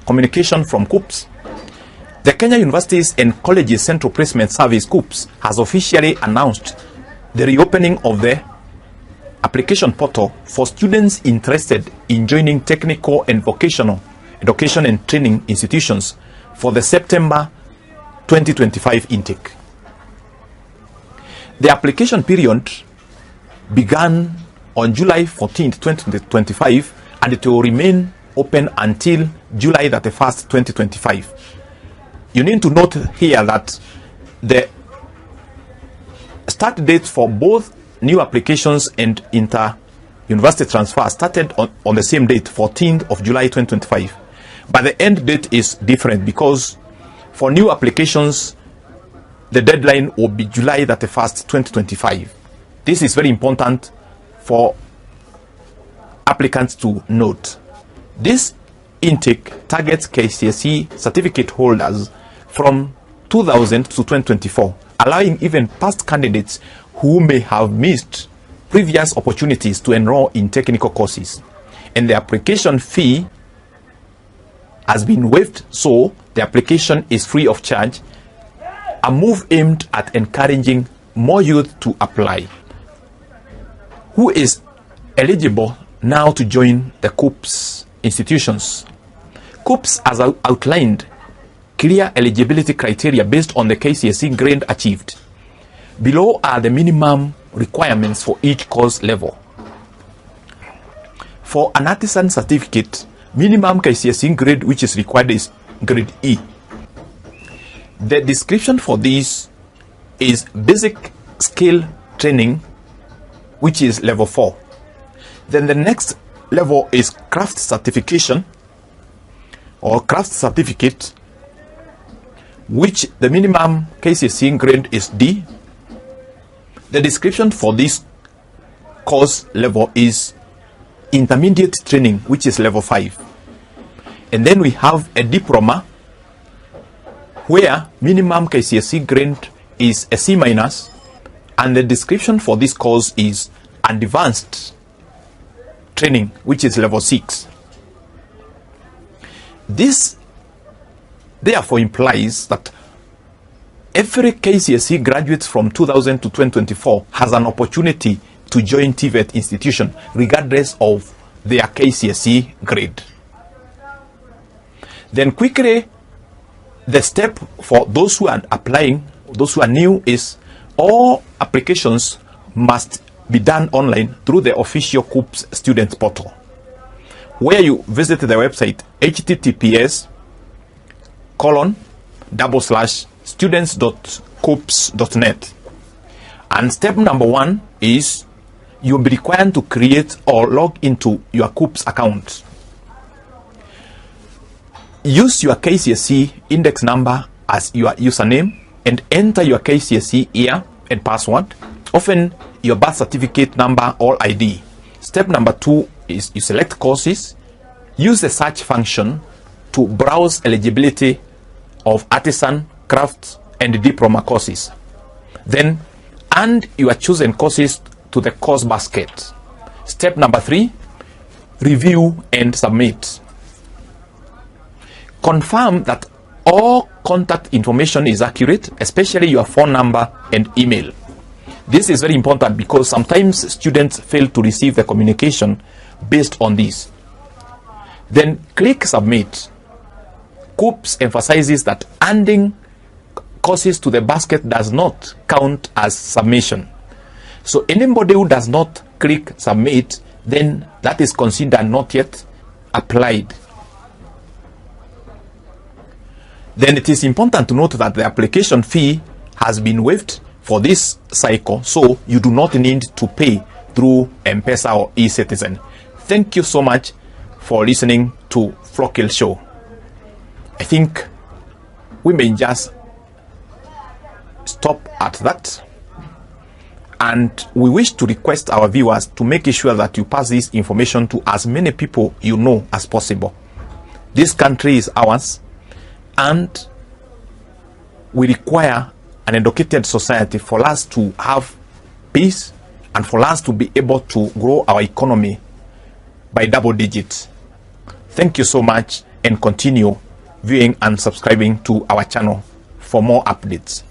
communication from KUCCPS. The Kenya Universities and Colleges Central Placement Service (KUCCPS) has officially announced the reopening of the application portal for students interested in joining technical and vocational education and training institutions for the September 2025 intake. The application period began on July 14, 2025, and it will remain open until July 31st, 2025. You need to note here that the start date for both new applications and inter-university transfer started on the same date, 14th of July 2025. But the end date is different because for new applications, the deadline will be July 31st, 2025. This is very important for applicants to note. This intake targets KCSE certificate holders from 2000 to 2024, allowing even past candidates who may have missed previous opportunities to enroll in technical courses. And the application fee has been waived, so the application is free of charge, a move aimed at encouraging more youth to apply. Who is eligible now to join the KUCCPS institutions? KUCCPS has outlined clear eligibility criteria based on the KCSE grade achieved. Below are the minimum requirements for each course level. For an artisan certificate, minimum KCSE grade which is required is grade E. The description for this is basic skill training, which is level 4. Then the next level is craft certification or craft certificate, which the minimum KCSE grade is D. The description for this course level is intermediate training, which is level 5. And then we have a diploma where minimum KCSE grade is a C-, and the description for this course is advanced training, which is level 6. This therefore implies that every KCSE graduate from 2000 to 2024 has an opportunity to join TVET institution regardless of their KCSE grade. Then quickly, the step for those who are applying, those who are new, is all applications must be done online through the official KUCCPS student portal, where you visit the website https://students.kucps.net. And step number 1 is you'll be required to create or log into your KUCCPS account. Use your KCSE index number as your username and enter your KCSE year and password, often your birth certificate number or ID. Step number 2 is you select courses. Use the search function to browse eligibility of artisan, craft, and diploma courses. Then add your chosen courses to the course basket. Step number 3, review and submit. Confirm that all contact information is accurate, especially your phone number and email. This is very important because sometimes students fail to receive the communication based on this. Then click submit. KUCCPS emphasizes that adding courses to the basket does not count as submission. So anybody who does not click submit, then that is considered not yet applied. Then it is important to note that the application fee has been waived for this cycle, so you do not need to pay through M-Pesa or eCitizen. Thank you so much for listening to Flokil Show. I think we may just stop at that, and we wish to request our viewers to make sure that you pass this information to as many people you know as possible. This country is ours, and we require an educated society for us to have peace and for us to be able to grow our economy by double digits. Thank you so much, and continue viewing and subscribing to our channel for more updates.